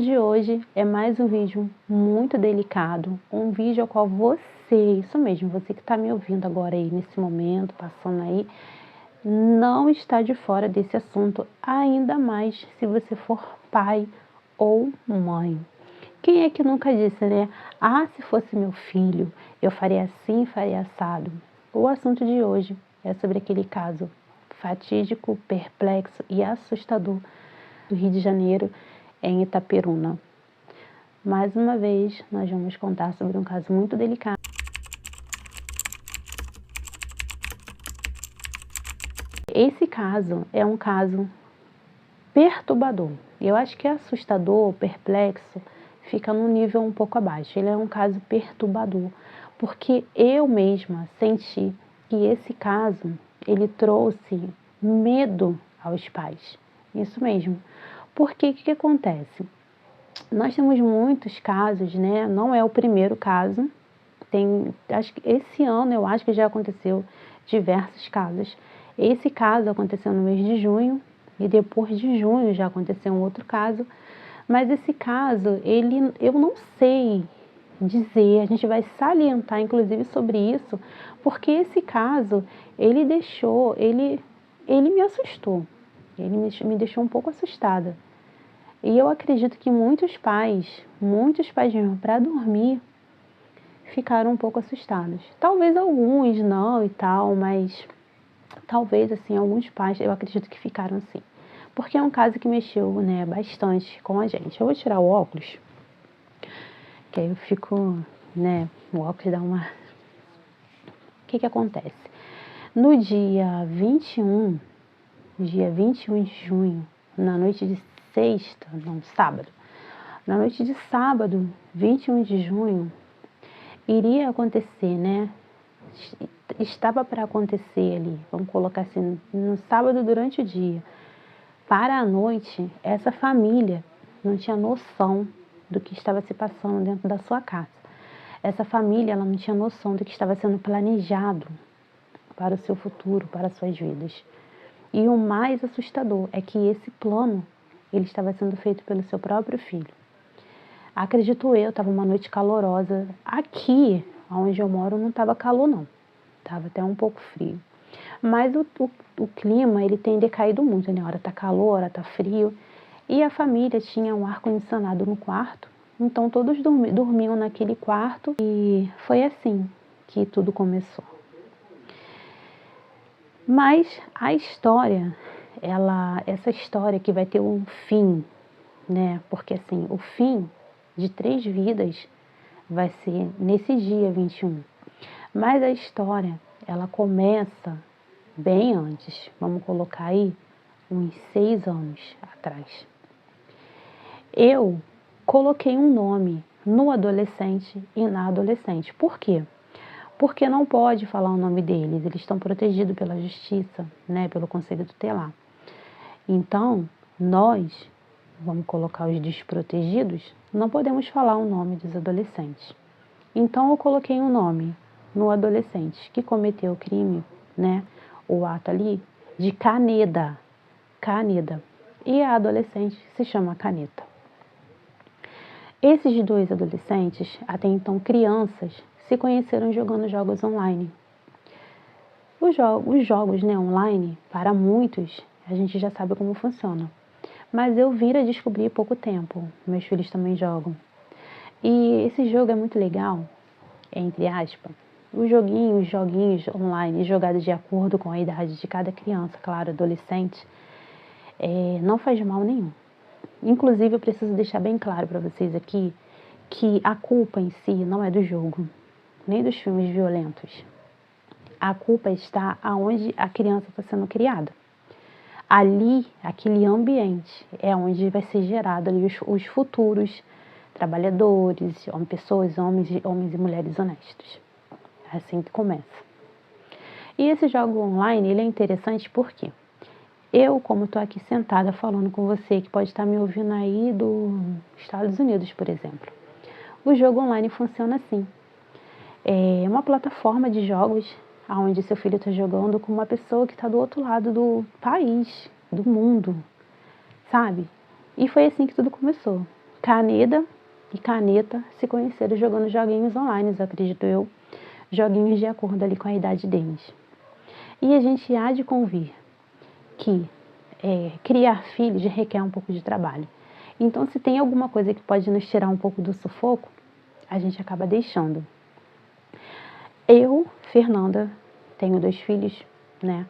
De hoje é mais um vídeo muito delicado, um vídeo ao qual você, isso mesmo, você que está me ouvindo agora aí nesse momento, passando aí, não está de fora desse assunto, ainda mais se você for pai ou mãe. Quem é que nunca disse, né? Ah, se fosse meu filho, eu faria assim, faria assado. O assunto de hoje é sobre aquele caso fatídico, perplexo e assustador do Rio de Janeiro, em Itaperuna. Mais uma vez, nós vamos contar sobre um caso muito delicado. Esse caso é um caso perturbador. Eu acho que assustador, perplexo, fica num nível um pouco abaixo. Ele é um caso perturbador, porque eu mesma senti que esse caso, ele trouxe medo aos pais. Isso mesmo. Porque o que acontece? Nós temos muitos casos, né? Não é o primeiro caso. Acho que esse ano eu acho que já aconteceu diversos casos. Esse caso aconteceu no mês de junho e depois de junho já aconteceu um outro caso. Mas esse caso, eu não sei dizer, a gente vai salientar inclusive sobre isso, porque esse caso, ele me assustou. Ele me deixou um pouco assustada. E eu acredito que muitos pais mesmo, para dormir, ficaram um pouco assustados. Talvez alguns não e tal, mas talvez, assim, alguns pais, eu acredito que ficaram assim. Porque é um caso que mexeu, né, bastante com a gente. Eu vou tirar o óculos, que aí eu fico, né, o óculos dá uma... O que acontece? No dia 21 de junho, na noite de sábado, na noite de sábado, 21 de junho, iria acontecer, né? Estava para acontecer ali, vamos colocar assim, no sábado durante o dia. Para a noite, essa família não tinha noção do que estava se passando dentro da sua casa. Essa família, ela não tinha noção do que estava sendo planejado para o seu futuro, para as suas vidas. E o mais assustador é que esse plano, ele estava sendo feito pelo seu próprio filho. Acredito eu, estava uma noite calorosa. Aqui, onde eu moro, não estava calor não. Estava até um pouco frio. Mas o clima, ele tem decaído muito, né? Hora tá calor, hora tá frio. E a família tinha um ar-condicionado no quarto. Então todos dormiam naquele quarto. E foi assim que tudo começou. Mas a história, essa história que vai ter um fim, né? Porque assim, o fim de 3 vidas vai ser nesse dia 21. Mas a história, ela começa bem antes. Vamos colocar aí uns 6 anos atrás. Eu coloquei um nome no adolescente e na adolescente. Por quê? Porque não pode falar o nome deles. Eles estão protegidos pela justiça, né? Pelo Conselho Tutelar. Então, nós, vamos colocar os desprotegidos, não podemos falar o nome dos adolescentes. Então, eu coloquei um nome no adolescente que cometeu o crime, né? O ato ali, de Caneda. Caneda. E a adolescente se chama Caneta. Esses 2 adolescentes, até então crianças, se conheceram jogando jogos online. Os jogos, né, online, para muitos, a gente já sabe como funciona. Mas eu vim a descobrir há pouco tempo. Meus filhos também jogam. E esse jogo é muito legal, entre aspas. Os joguinhos online, jogados de acordo com a idade de cada criança, claro, adolescente, não faz mal nenhum. Inclusive, eu preciso deixar bem claro para vocês aqui que a culpa em si não é do jogo, nem dos filmes violentos. A culpa está aonde a criança está sendo criada. Ali, aquele ambiente, é onde vai ser gerado ali os futuros trabalhadores, homens e mulheres honestos. É assim que começa. E esse jogo online, ele é interessante porque eu, como estou aqui sentada falando com você, que pode estar me ouvindo aí dos Estados Unidos, por exemplo. O jogo online funciona assim. É uma plataforma de jogos onde seu filho está jogando com uma pessoa que está do outro lado do país, do mundo, sabe? E foi assim que tudo começou. Caneda e Caneta se conheceram jogando joguinhos online, acredito eu, joguinhos de acordo ali com a idade deles. E a gente há de convir que criar filhos requer um pouco de trabalho. Então, se tem alguma coisa que pode nos tirar um pouco do sufoco, a gente acaba deixando. Eu, Fernanda, tenho 2 filhos, né?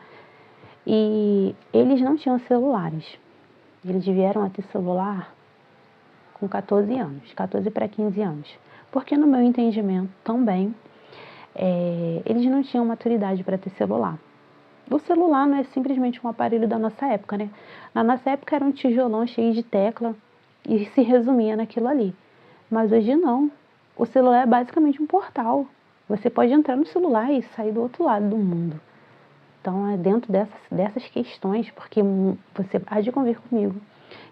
E eles não tinham celulares. Eles vieram a ter celular com 14 anos, 14 para 15 anos. Porque no meu entendimento também, eles não tinham maturidade para ter celular. O celular não é simplesmente um aparelho da nossa época, né? Na nossa época era um tijolão cheio de tecla e se resumia naquilo ali. Mas hoje não. O celular é basicamente um portal. Você pode entrar no celular e sair do outro lado do mundo. Então é dentro dessas questões, porque você há de convir comigo,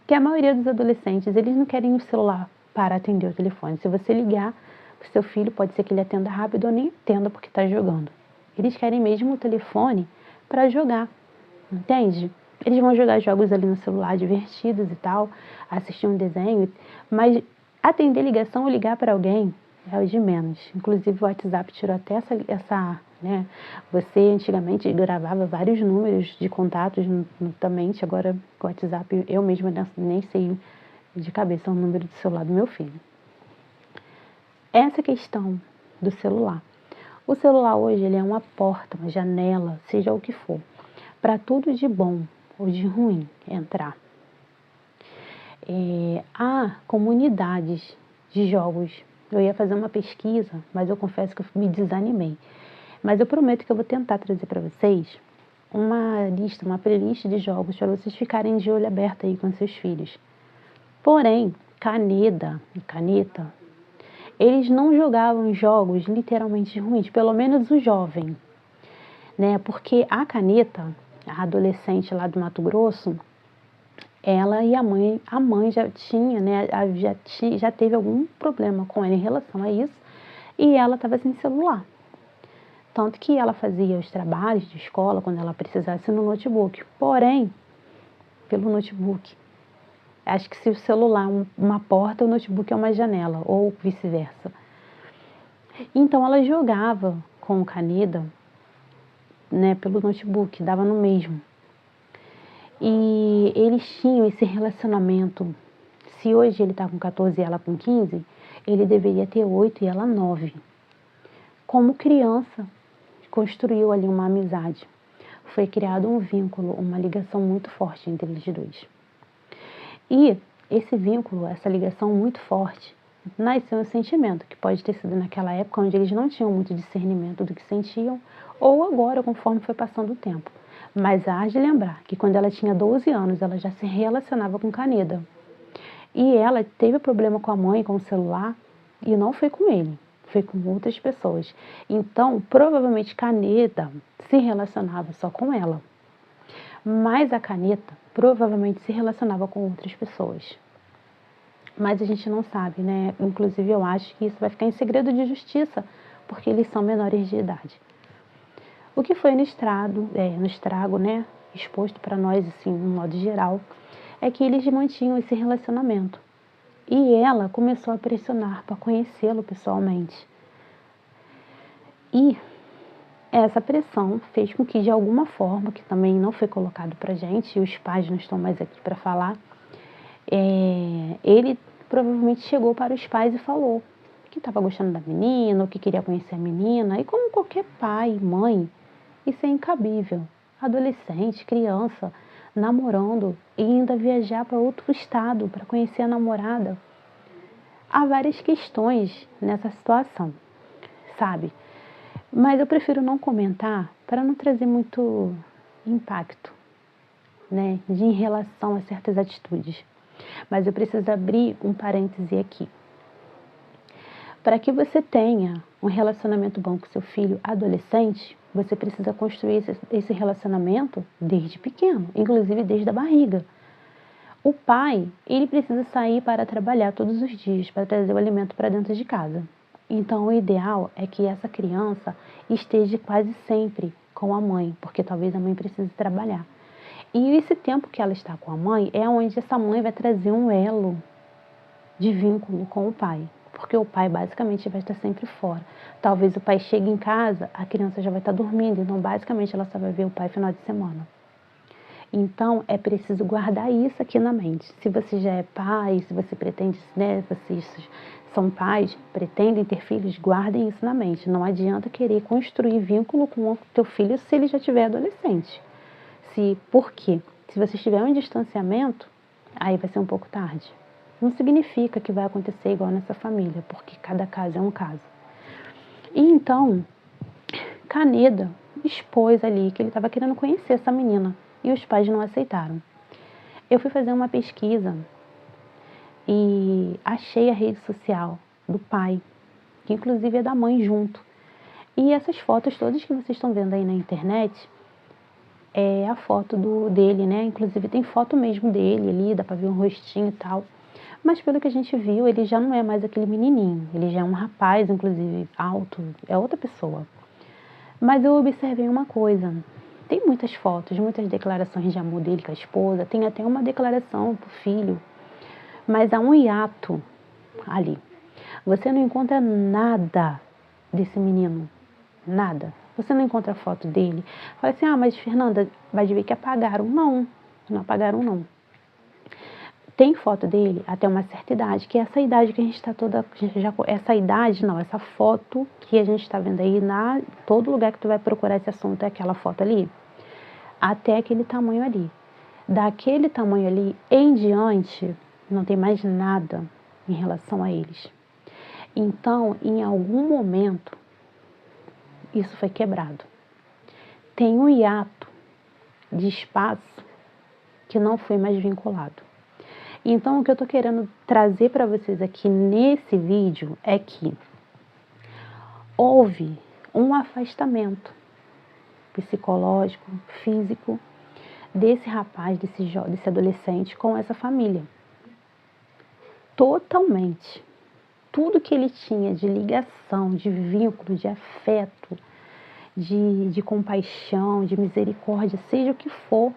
que a maioria dos adolescentes, eles não querem o celular para atender o telefone. Se você ligar para o seu filho, pode ser que ele atenda rápido ou nem atenda porque está jogando. Eles querem mesmo o telefone para jogar, entende? Eles vão jogar jogos ali no celular divertidos e tal, assistir um desenho, mas atender ligação ou ligar para alguém é o de menos. Inclusive o WhatsApp tirou até essa, né? Você antigamente gravava vários números de contatos na mente, agora com o WhatsApp eu mesma nem sei de cabeça o número do celular do meu filho. Essa questão do celular. O celular hoje ele é uma porta, uma janela, seja o que for, para tudo de bom ou de ruim entrar. Há comunidades de jogos. Eu ia fazer uma pesquisa, mas eu confesso que eu me desanimei. Mas eu prometo que eu vou tentar trazer para vocês uma lista, uma playlist de jogos para vocês ficarem de olho aberto aí com seus filhos. Porém, Caneda e Caneta, eles não jogavam jogos literalmente ruins, pelo menos o jovem, né? Porque a Caneta, a adolescente lá do Mato Grosso, ela e a mãe já tinha, né? Já teve algum problema com ela em relação a isso, e ela estava sem celular. Tanto que ela fazia os trabalhos de escola quando ela precisasse no notebook. Porém, pelo notebook. Acho que se o celular é uma porta, o notebook é uma janela, ou vice-versa. Então ela jogava com o Caneda, né, pelo notebook, dava no mesmo. E eles tinham esse relacionamento. Se hoje ele está com 14 e ela com 15, ele deveria ter 8 e ela 9. Como criança, construiu ali uma amizade. Foi criado um vínculo, uma ligação muito forte entre eles dois. E esse vínculo, essa ligação muito forte, nasceu um sentimento, que pode ter sido naquela época onde eles não tinham muito discernimento do que sentiam, ou agora, conforme foi passando o tempo. Mas há de lembrar que quando ela tinha 12 anos, ela já se relacionava com Caneda. E ela teve problema com a mãe, com o celular, e não foi com ele, foi com outras pessoas. Então, provavelmente Caneda se relacionava só com ela. Mas a Caneta provavelmente se relacionava com outras pessoas. Mas a gente não sabe, né? Inclusive eu acho que isso vai ficar em segredo de justiça, porque eles são menores de idade. O que foi no estrago, né, exposto para nós, assim, no modo geral, é que eles mantinham esse relacionamento. E ela começou a pressionar para conhecê-lo pessoalmente. E essa pressão fez com que, de alguma forma, que também não foi colocado para a gente, e os pais não estão mais aqui para falar, ele provavelmente chegou para os pais e falou que estava gostando da menina, ou que queria conhecer a menina, e como qualquer pai, mãe, isso é incabível. Adolescente, criança, namorando e ainda viajar para outro estado para conhecer a namorada. Há várias questões nessa situação, sabe? Mas eu prefiro não comentar para não trazer muito impacto, né, em relação a certas atitudes. Mas eu preciso abrir um parêntese aqui. Para que você tenha um relacionamento bom com seu filho adolescente, você precisa construir esse relacionamento desde pequeno, inclusive desde a barriga. O pai, ele precisa sair para trabalhar todos os dias, para trazer o alimento para dentro de casa. Então, o ideal é que essa criança esteja quase sempre com a mãe, porque talvez a mãe precise trabalhar. E esse tempo que ela está com a mãe é onde essa mãe vai trazer um elo de vínculo com o pai, porque o pai basicamente vai estar sempre fora. Talvez o pai chegue em casa, a criança já vai estar dormindo, então basicamente ela só vai ver o pai final de semana. Então, é preciso guardar isso aqui na mente. Se você já é pai, se você pretende, né, vocês são pais, pretendem ter filhos, guardem isso na mente. Não adianta querer construir vínculo com o teu filho se ele já tiver adolescente. Por quê? Se você tiver um distanciamento, aí vai ser um pouco tarde. Não significa que vai acontecer igual nessa família, porque cada caso é um caso. E então, Kaneda expôs ali que ele estava querendo conhecer essa menina e os pais não aceitaram. Eu fui fazer uma pesquisa e achei a rede social do pai, que inclusive é da mãe junto. E essas fotos todas que vocês estão vendo aí na internet é a foto dele, né? Inclusive tem foto mesmo dele ali, dá pra ver um rostinho e tal. Mas pelo que a gente viu, ele já não é mais aquele menininho. Ele já é um rapaz, inclusive, alto, é outra pessoa. Mas eu observei uma coisa. Tem muitas fotos, muitas declarações de amor dele com a esposa. Tem até uma declaração pro filho. Mas há um hiato ali. Você não encontra nada desse menino. Nada. Você não encontra foto dele. Fala assim, mas Fernanda, vai ver que apagaram. Não, não apagaram não. Tem foto dele até uma certa idade, que é essa idade que a gente está toda... essa idade, não, essa foto que a gente está vendo aí, todo lugar que tu vai procurar esse assunto é aquela foto ali, até aquele tamanho ali. Daquele tamanho ali em diante, não tem mais nada em relação a eles. Então, em algum momento, isso foi quebrado. Tem um hiato de espaço que não foi mais vinculado. Então, o que eu estou querendo trazer para vocês aqui nesse vídeo é que houve um afastamento psicológico, físico, desse rapaz, desse adolescente com essa família. Totalmente. Tudo que ele tinha de ligação, de vínculo, de afeto, de compaixão, de misericórdia, seja o que for,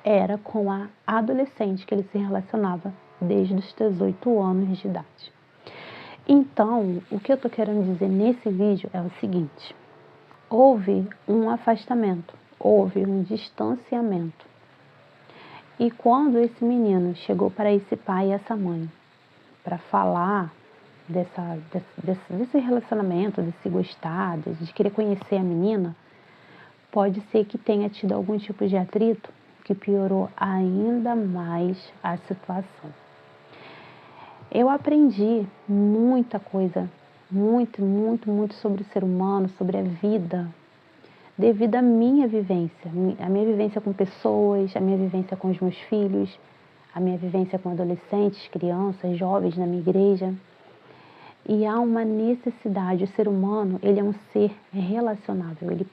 era com a adolescente que ele se relacionava desde os 18 anos de idade. Então, o que eu estou querendo dizer nesse vídeo é o seguinte: houve um afastamento, houve um distanciamento. E quando esse menino chegou para esse pai e essa mãe para falar desse relacionamento, desse gostar, de querer conhecer a menina, pode ser que tenha tido algum tipo de atrito que piorou ainda mais a situação. Eu aprendi muita coisa, muito sobre o ser humano, sobre a vida, devido à minha vivência, a minha vivência com pessoas, a minha vivência com os meus filhos, a minha vivência com adolescentes, crianças, jovens na minha igreja. E há uma necessidade, o ser humano, ele é um ser relacionável, ele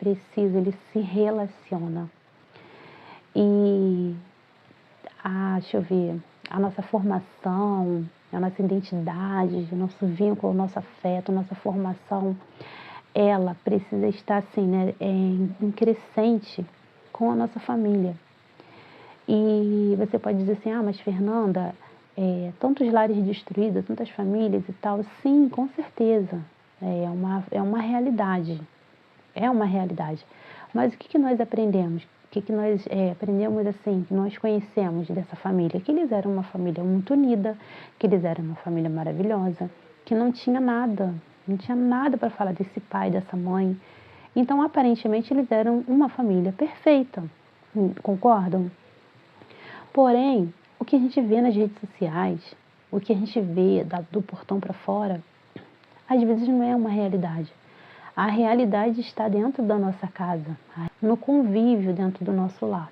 se relaciona. E deixa eu ver, a nossa formação, a nossa identidade, o nosso vínculo, o nosso afeto, a nossa formação, ela precisa estar assim, né, em crescente com a nossa família. E você pode dizer assim, mas Fernanda, tantos lares destruídos, tantas famílias e tal. Sim, com certeza, é uma realidade, Mas o que nós aprendemos? O que nós aprendemos assim, que nós conhecemos dessa família? Que eles eram uma família muito unida, que eles eram uma família maravilhosa, que não tinha nada para falar desse pai, dessa mãe. Então, aparentemente, eles eram uma família perfeita, concordam? Porém, o que a gente vê nas redes sociais, o que a gente vê do portão para fora, às vezes não é uma realidade. A realidade está dentro da nossa casa, no convívio dentro do nosso lar.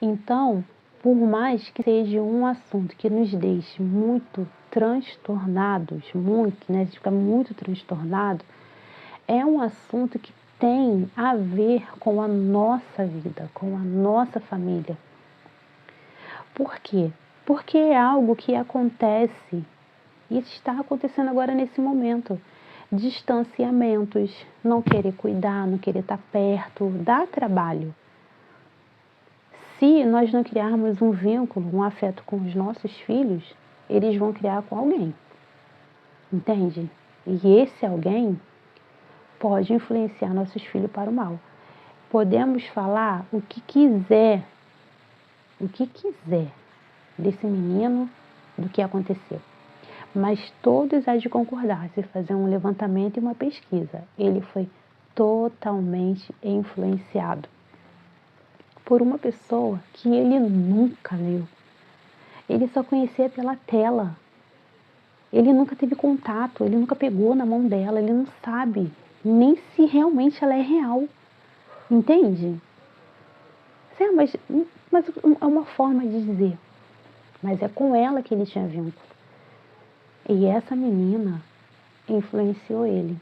Então, por mais que seja um assunto que nos deixe muito transtornados, né, a gente fica muito transtornado, é um assunto que tem a ver com a nossa vida, com a nossa família. Por quê? Porque é algo que acontece e está acontecendo agora nesse momento. Distanciamentos, não querer cuidar, não querer estar perto, dá trabalho. Se nós não criarmos um vínculo, um afeto com os nossos filhos, eles vão criar com alguém, entende? E esse alguém pode influenciar nossos filhos para o mal. Podemos falar o que quiser desse menino, do que aconteceu. Mas todos há de concordar, se fazer um levantamento e uma pesquisa. Ele foi totalmente influenciado por uma pessoa que ele nunca leu. Ele só conhecia pela tela. Ele nunca teve contato, ele nunca pegou na mão dela, ele não sabe nem se realmente ela é real. Entende? Mas é uma forma de dizer. Mas é com ela que ele tinha vínculo. E essa menina influenciou ele.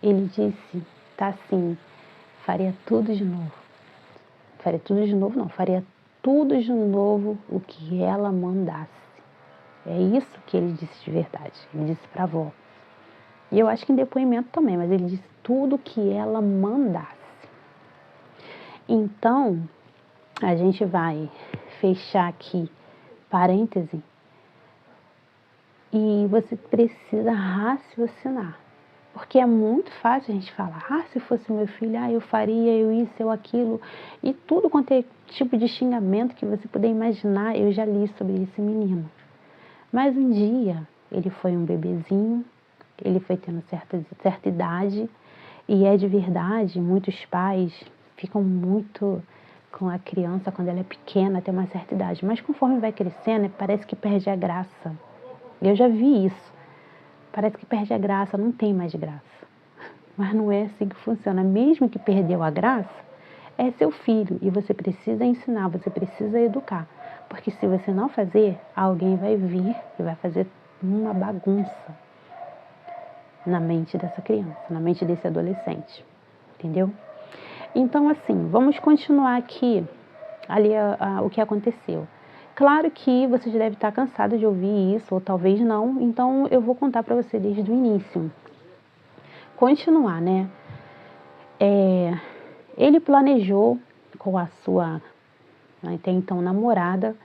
Ele disse, tá assim, faria tudo de novo. Faria tudo de novo não, faria tudo de novo o que ela mandasse. É isso que ele disse de verdade. Ele disse pra avó. E eu acho que em depoimento também, mas ele disse tudo que ela mandasse. Então, a gente vai fechar aqui parêntese e você precisa raciocinar. Porque é muito fácil a gente falar, se fosse meu filho, eu faria, eu isso, eu aquilo. E tudo quanto é tipo de xingamento que você puder imaginar, eu já li sobre esse menino. Mas um dia, ele foi um bebezinho, ele foi tendo certa idade, e é de verdade, muitos pais ficam muito com a criança quando ela é pequena, até uma certa idade. Mas conforme vai crescendo, parece que perde a graça. Eu já vi isso. Parece que perde a graça, não tem mais graça. Mas não é assim que funciona. Mesmo que perdeu a graça, é seu filho e você precisa ensinar, você precisa educar. Porque se você não fazer, alguém vai vir e vai fazer uma bagunça na mente dessa criança, na mente desse adolescente. Entendeu? Então, assim, vamos continuar aqui ali o que aconteceu. Claro que você já deve estar cansado de ouvir isso, ou talvez não, então eu vou contar para você desde o início. Continuar, né? Ele planejou com a sua, até então, namorada,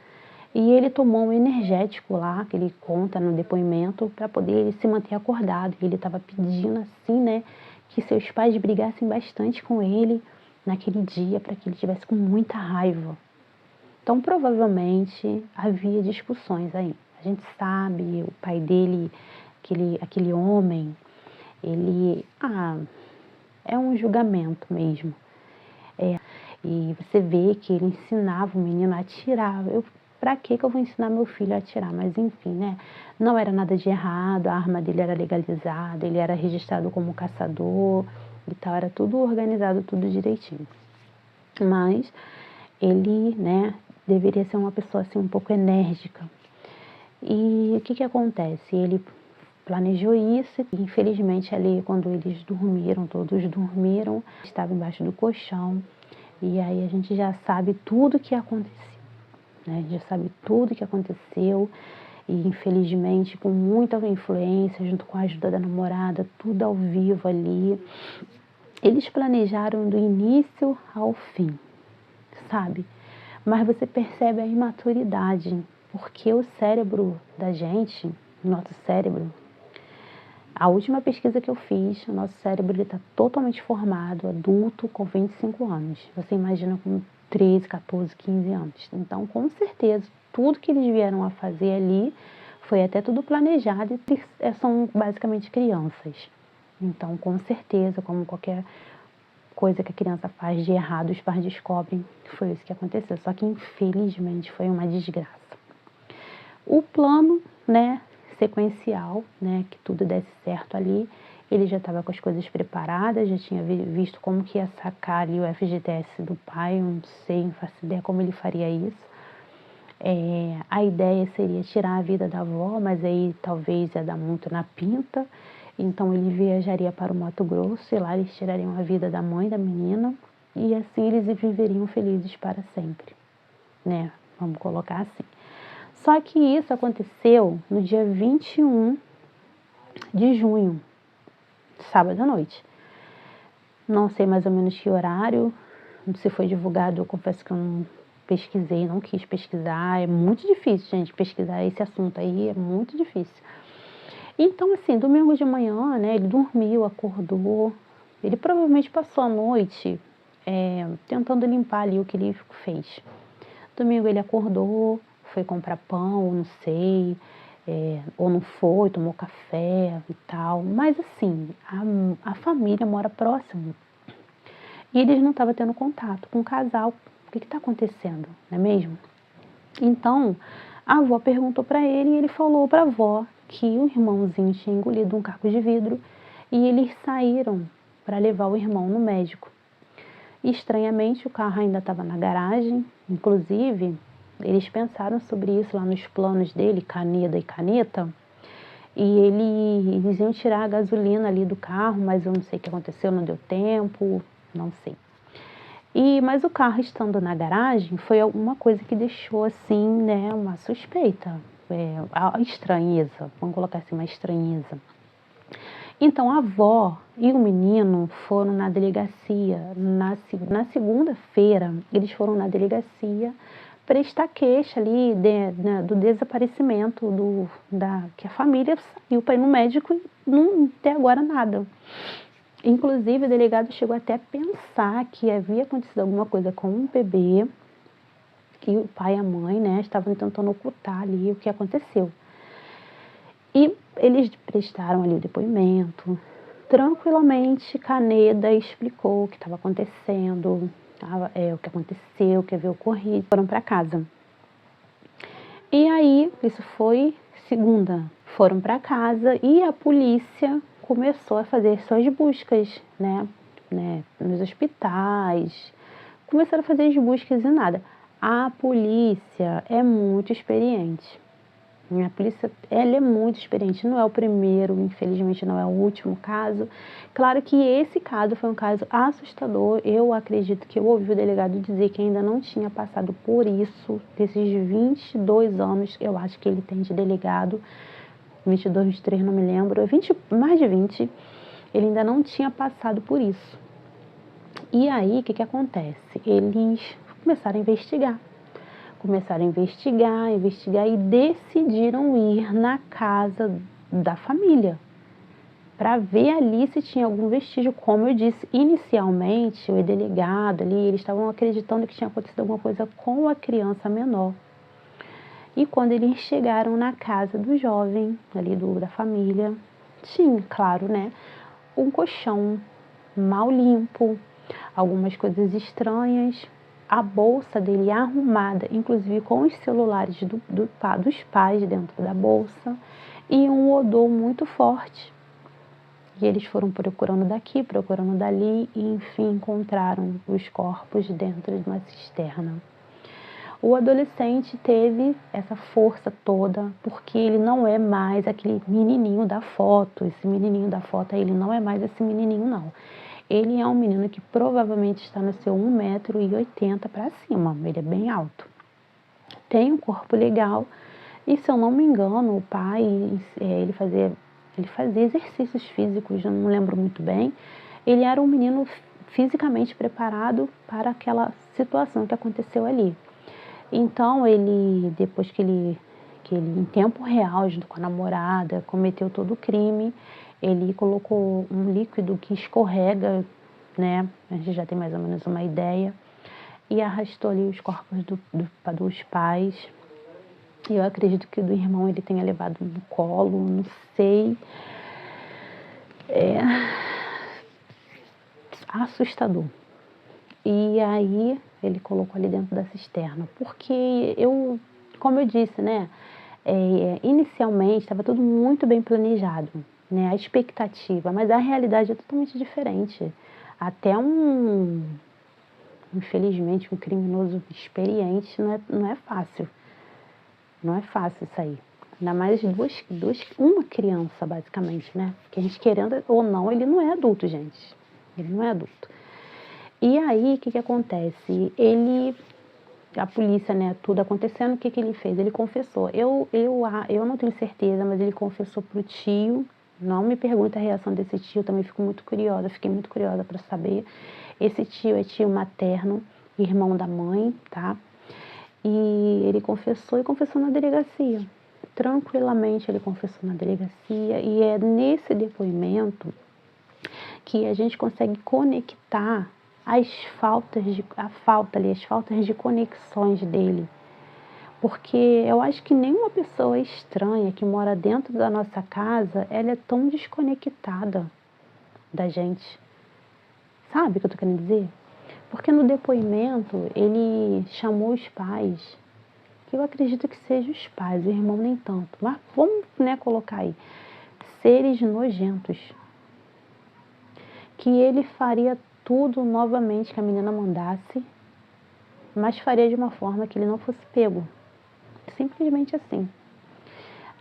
e ele tomou um energético lá, que ele conta no depoimento, para poder se manter acordado. Ele estava pedindo assim, né, que seus pais brigassem bastante com ele naquele dia, para que ele tivesse com muita raiva. Então, provavelmente, havia discussões aí. A gente sabe, o pai dele, aquele homem, ele, é um julgamento mesmo. E você vê que ele ensinava o menino a atirar. Pra que eu vou ensinar meu filho a atirar? Mas enfim, né? Não era nada de errado, a arma dele era legalizada, ele era registrado como caçador e tal, era tudo organizado, tudo direitinho. Mas ele, né, deveria ser uma pessoa assim um pouco enérgica. E o que acontece? Ele planejou isso e infelizmente ali quando eles dormiram, todos dormiram, estava embaixo do colchão e aí a gente já sabe tudo o que aconteceu, né? A gente já sabe tudo o que aconteceu e infelizmente com muita influência, junto com a ajuda da namorada, tudo ao vivo ali, eles planejaram do início ao fim, sabe? Mas você percebe a imaturidade, porque o cérebro da gente, nosso cérebro, a última pesquisa que eu fiz, o nosso cérebro está totalmente formado, adulto, com 25 anos. Você imagina com 13, 14, 15 anos. Então, com certeza, tudo que eles vieram a fazer ali foi até tudo planejado e são basicamente crianças. Então, com certeza, como qualquer coisa que a criança faz de errado, os pais descobrem que foi isso que aconteceu. Só que, infelizmente, foi uma desgraça. O plano, né, sequencial, né, que tudo desse certo ali, ele já estava com as coisas preparadas, já tinha visto como que ia sacar ali o FGTS do pai, não sei, não faço ideia como ele faria isso. A ideia seria tirar a vida da avó, mas aí talvez ia dar muito na pinta. Então ele viajaria para o Mato Grosso e lá eles tirariam a vida da mãe da menina e assim eles viveriam felizes para sempre, né? Vamos colocar assim. Só que isso aconteceu no dia 21 de junho, sábado à noite. Não sei mais ou menos que horário, se foi divulgado, eu confesso que eu não pesquisei, não quis pesquisar, é muito difícil, gente, pesquisar esse assunto aí, é muito difícil. Então, assim, domingo de manhã, né, ele dormiu, acordou, ele provavelmente passou a noite tentando limpar ali o que ele fez. Domingo ele acordou, foi comprar pão, não sei, ou não foi, tomou café e tal. Mas assim, a família mora próximo e eles não estavam tendo contato com o casal. O que está acontecendo, não é mesmo? Então, a avó perguntou para ele e ele falou para a avó que o irmãozinho tinha engolido um caco de vidro e eles saíram para levar o irmão no médico. E, estranhamente, o carro ainda estava na garagem, inclusive, eles pensaram sobre isso lá nos planos dele, Caneda e Caneta, e eles iam tirar a gasolina ali do carro, mas eu não sei o que aconteceu, não deu tempo, não sei. Mas o carro estando na garagem foi alguma coisa que deixou assim, né, uma suspeita, a estranheza, vamos colocar assim, uma estranheza. Então a avó e o menino foram na delegacia, na segunda-feira eles foram na delegacia prestar queixa ali do desaparecimento que a família saiu para ir no médico e não até agora nada. Inclusive, o delegado chegou até a pensar que havia acontecido alguma coisa com o bebê, que o pai e a mãe, né, estavam tentando ocultar ali o que aconteceu. E eles prestaram ali o depoimento. Tranquilamente, Caneda explicou o que estava acontecendo, o que aconteceu, o que havia ocorrido. Foram para casa. E aí, isso foi segunda. Foram para casa e a polícia começou a fazer suas buscas, né, nos hospitais. Começaram a fazer as buscas e nada. A polícia é muito experiente. A polícia, ela é muito experiente. Não é o primeiro, infelizmente não é o último caso. Claro que esse caso foi um caso assustador. Eu acredito que eu ouvi o delegado dizer que ainda não tinha passado por isso. Desses 22 anos, eu acho que ele tem de delegado. 22, 23, não me lembro. Mais de 20. Ele ainda não tinha passado por isso. E aí, o que acontece? Eles começaram a investigar. Investigar e decidiram ir na casa da família para ver ali se tinha algum vestígio. Como eu disse, inicialmente o delegado ali, eles estavam acreditando que tinha acontecido alguma coisa com a criança menor. E quando eles chegaram na casa do jovem, ali da família, tinha, claro, né, um colchão mal limpo, algumas coisas estranhas, a bolsa dele arrumada, inclusive com os celulares dos pais dentro da bolsa, e um odor muito forte. E eles foram procurando daqui, procurando dali, e enfim encontraram os corpos dentro de uma cisterna. O adolescente teve essa força toda, porque ele não é mais aquele menininho da foto. Esse menininho da foto, ele não é mais esse menininho, não. Ele é um menino que provavelmente está no seu 1,80 m para cima, ele é bem alto. Tem um corpo legal e, se eu não me engano, o pai, ele fazia exercícios físicos, eu não lembro muito bem. Ele era um menino fisicamente preparado para aquela situação que aconteceu ali. Então, depois que ele, em tempo real, junto com a namorada, cometeu todo o crime, ele colocou um líquido que escorrega, né? A gente já tem mais ou menos uma ideia. E arrastou ali os corpos dos pais. E eu acredito que do irmão ele tenha levado no colo, não sei. É assustador. E aí ele colocou ali dentro da cisterna. Porque como eu disse, né? Inicialmente estava tudo muito bem planejado, né? A expectativa, mas a realidade é totalmente diferente. Até infelizmente, um criminoso experiente não é fácil. Não é fácil isso aí. Ainda mais uma criança, basicamente, né? Porque a gente, querendo ou não, ele não é adulto, gente. Ele não é adulto. E aí, o que acontece? A polícia, né, tudo acontecendo, o que ele fez? Ele confessou. Eu não tenho certeza, mas ele confessou pro tio. Não me pergunta a reação desse tio, também fiquei muito curiosa para saber. Esse tio é tio materno, irmão da mãe, tá? E ele confessou e confessou na delegacia. Tranquilamente ele confessou na delegacia, e é nesse depoimento que a gente consegue conectar as faltas de conexões dele. Porque eu acho que nenhuma pessoa estranha que mora dentro da nossa casa, ela é tão desconectada da gente. Sabe o que eu tô querendo dizer? Porque no depoimento ele chamou os pais, que eu acredito que sejam os pais, o irmão nem tanto, mas vamos, né, colocar aí, seres nojentos, que ele faria tudo novamente que a menina mandasse, mas faria de uma forma que ele não fosse pego, simplesmente assim.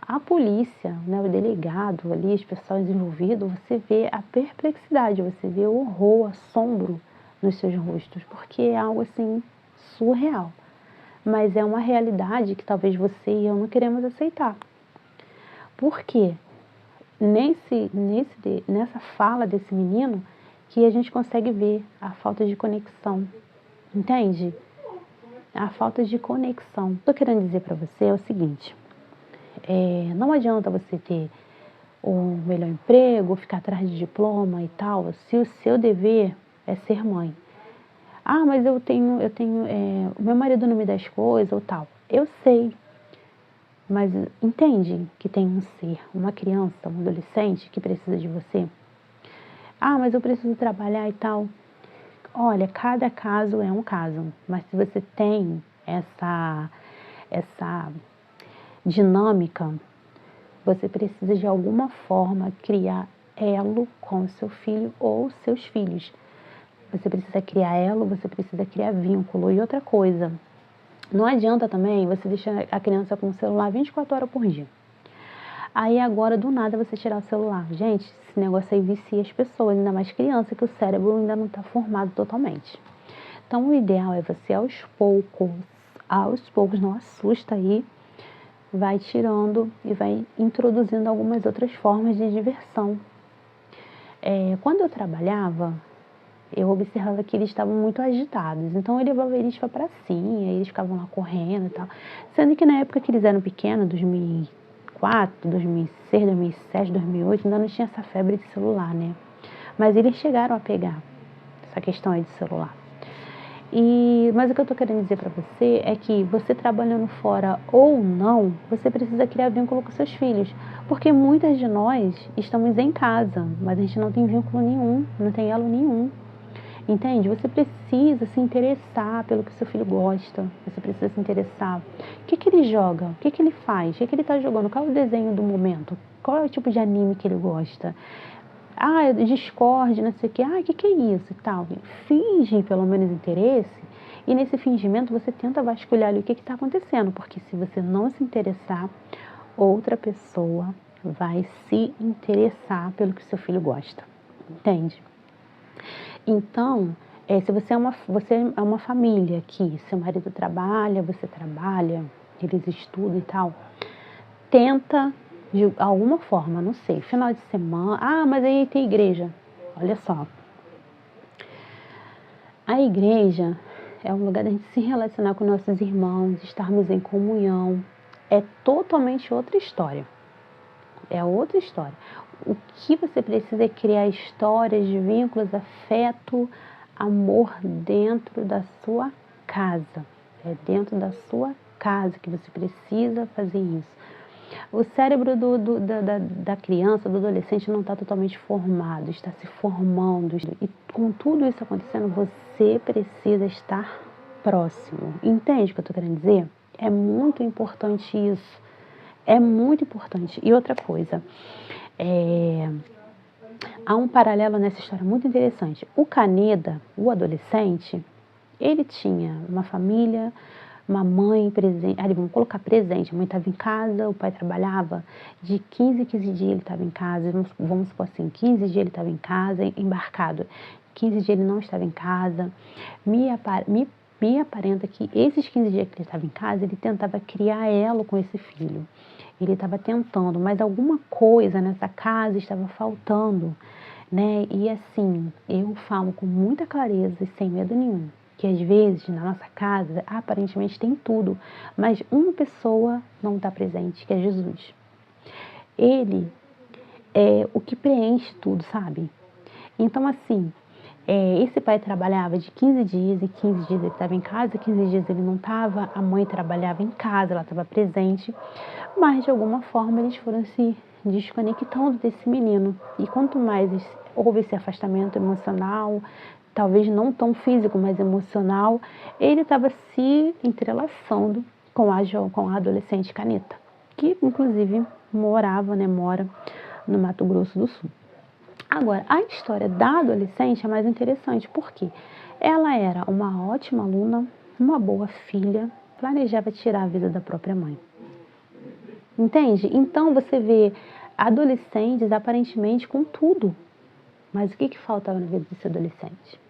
A polícia, né, o delegado ali, as pessoas envolvidas, você vê a perplexidade, você vê o horror, o assombro nos seus rostos, porque é algo assim surreal. Mas é uma realidade que talvez você e eu não queremos aceitar. Por quê? Nessa fala desse menino que a gente consegue ver a falta de conexão, entende? A falta de conexão. O que eu tô querendo dizer para você é o seguinte, não adianta você ter o melhor emprego, ficar atrás de diploma e tal, se o seu dever é ser mãe. Ah, mas o meu marido não me dá as coisas ou tal. Eu sei, mas entende que tem um ser, uma criança, um adolescente que precisa de você? Ah, mas eu preciso trabalhar e tal. Olha, cada caso é um caso, mas se você tem essa dinâmica, você precisa de alguma forma criar elo com o seu filho ou seus filhos. Você precisa criar elo, você precisa criar vínculo. E outra coisa, não adianta também você deixar a criança com o celular 24 horas por dia. Aí agora, do nada, você tirar o celular. Gente, esse negócio aí vicia as pessoas, ainda mais criança, que o cérebro ainda não está formado totalmente. Então, o ideal é você, aos poucos, não assusta aí, vai tirando e vai introduzindo algumas outras formas de diversão. Quando eu trabalhava, eu observava que eles estavam muito agitados. Então, eu levava eles para a pracinha, eles ficavam lá correndo e tal. Sendo que na época que eles eram pequenos, 2004, 2006, 2007, 2008, ainda não tinha essa febre de celular, né? Mas eles chegaram a pegar essa questão aí de celular. Mas o que eu estou querendo dizer para você é que você trabalhando fora ou não, você precisa criar vínculo com seus filhos. Porque muitas de nós estamos em casa, mas a gente não tem vínculo nenhum, não tem elo nenhum. Entende? Você precisa se interessar pelo que seu filho gosta. Você precisa se interessar. O que ele joga? O que ele faz? O que ele está jogando? Qual é o desenho do momento? Qual é o tipo de anime que ele gosta? Ah, Discord, não sei o quê. Ah, o que é isso e tal? Finge pelo menos interesse. E nesse fingimento você tenta vasculhar ali o que está acontecendo. Porque se você não se interessar, outra pessoa vai se interessar pelo que seu filho gosta. Entende? Então, se você é uma família que seu marido trabalha, você trabalha, eles estudam e tal, tenta de alguma forma, não sei, final de semana, mas aí tem igreja. Olha só, a igreja é um lugar da gente se relacionar com nossos irmãos, estarmos em comunhão, é totalmente outra história. É outra história. O que você precisa é criar histórias de vínculos, afeto, amor dentro da sua casa. É dentro da sua casa que você precisa fazer isso. O cérebro da criança, do adolescente não está totalmente formado, está se formando. E com tudo isso acontecendo, você precisa estar próximo. Entende o que eu estou querendo dizer? É muito importante isso. É muito importante. E outra coisa, há um paralelo nessa história muito interessante. O Caneda, o adolescente, ele tinha uma família, uma mãe presente, vamos colocar presente, a mãe estava em casa, o pai trabalhava, de 15 em 15 dias ele estava em casa, vamos supor assim, 15 dias ele estava em casa, embarcado, 15 dias ele não estava em casa, me aparenta que esses 15 dias que ele estava em casa, ele tentava criar elo com esse filho. Ele estava tentando, mas alguma coisa nessa casa estava faltando, né? E assim, eu falo com muita clareza e sem medo nenhum, que às vezes na nossa casa, aparentemente tem tudo, mas uma pessoa não está presente, que é Jesus. Ele é o que preenche tudo, sabe? Então, assim, esse pai trabalhava de 15 dias, e 15 dias ele estava em casa, 15 dias ele não estava, a mãe trabalhava em casa, ela estava presente, mas de alguma forma eles foram se desconectando desse menino. E quanto mais houve esse afastamento emocional, talvez não tão físico, mas emocional, ele estava se entrelaçando com a adolescente Caneta, que inclusive mora no Mato Grosso do Sul. Agora, a história da adolescente é mais interessante, porque ela era uma ótima aluna, uma boa filha, planejava tirar a vida da própria mãe. Entende? Então você vê adolescentes aparentemente com tudo. Mas o que falta na vida desse adolescente?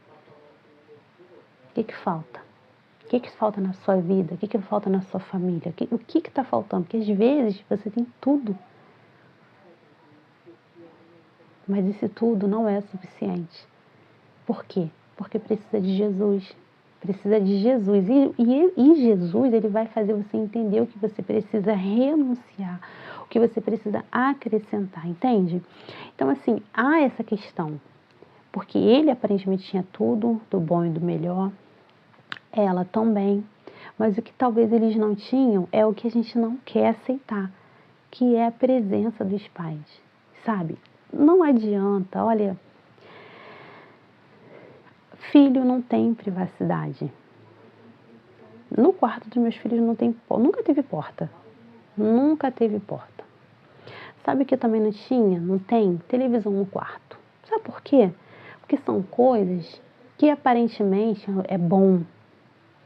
O que falta? O que falta na sua vida? O que falta na sua família? O que está faltando? Porque às vezes você tem tudo. Mas isso tudo não é suficiente. Por quê? Porque precisa de Jesus. Precisa de Jesus. E Jesus, ele vai fazer você entender o que você precisa renunciar, o que você precisa acrescentar, entende? Então, assim, há essa questão. Porque ele aparentemente tinha tudo, do bom e do melhor. Ela também. Mas o que talvez eles não tinham é o que a gente não quer aceitar, que é a presença dos pais, sabe? Não adianta, olha, filho não tem privacidade. No quarto dos meus filhos não tem, nunca teve porta. Nunca teve porta. Sabe o que também não tinha? Não tem televisão no quarto. Sabe por quê? Porque são coisas que aparentemente é bom,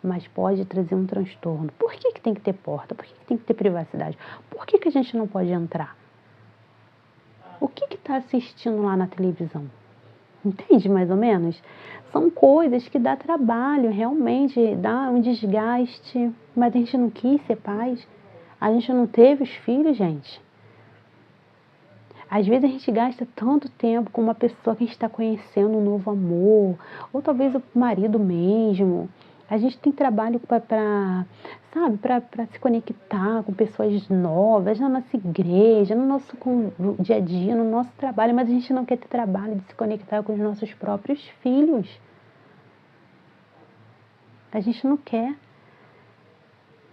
mas pode trazer um transtorno. Por que tem que ter porta? Por que tem que ter privacidade? Por que a gente não pode entrar? O que está assistindo lá na televisão? Entende mais ou menos? São coisas que dá trabalho, realmente, dá um desgaste. Mas a gente não quis ser pais. A gente não teve os filhos, gente. Às vezes a gente gasta tanto tempo com uma pessoa que a gente está conhecendo um novo amor. Ou talvez o marido mesmo. A gente tem trabalho para se conectar com pessoas novas, na nossa igreja, no nosso dia a dia, no nosso trabalho, mas a gente não quer ter trabalho de se conectar com os nossos próprios filhos. A gente não quer.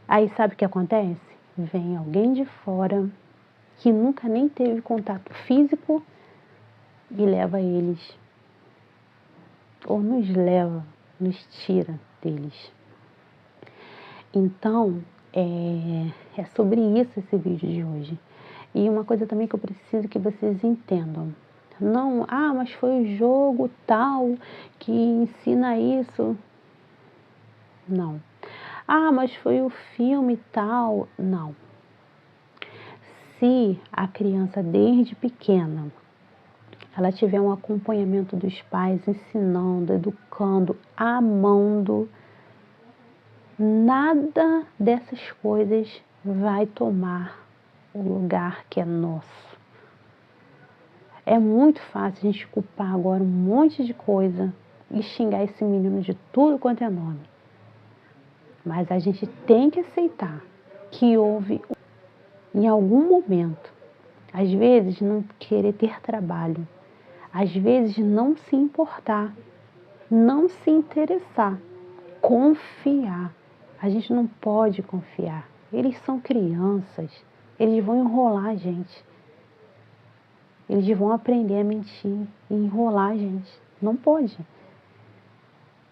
Aí sabe o que acontece? Vem alguém de fora que nunca nem teve contato físico e leva eles. Ou nos leva, nos tira deles. Então, é sobre isso esse vídeo de hoje. E uma coisa também que eu preciso que vocês entendam. Não, mas foi o jogo tal que ensina isso. Não. Mas foi o filme tal. Não. Se a criança desde pequena ela tiver um acompanhamento dos pais, ensinando, educando, amando, nada dessas coisas vai tomar o lugar que é nosso. É muito fácil a gente culpar agora um monte de coisa e xingar esse menino de tudo quanto é nome. Mas a gente tem que aceitar que houve, em algum momento, às vezes não querer ter trabalho, às vezes não se importar, não se interessar, confiar. A gente não pode confiar. Eles são crianças, eles vão enrolar a gente. Eles vão aprender a mentir e enrolar a gente. Não pode.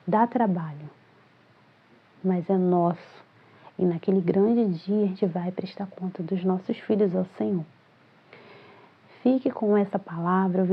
Dá trabalho, mas é nosso. E naquele grande dia a gente vai prestar conta dos nossos filhos ao Senhor. Fique com essa palavra.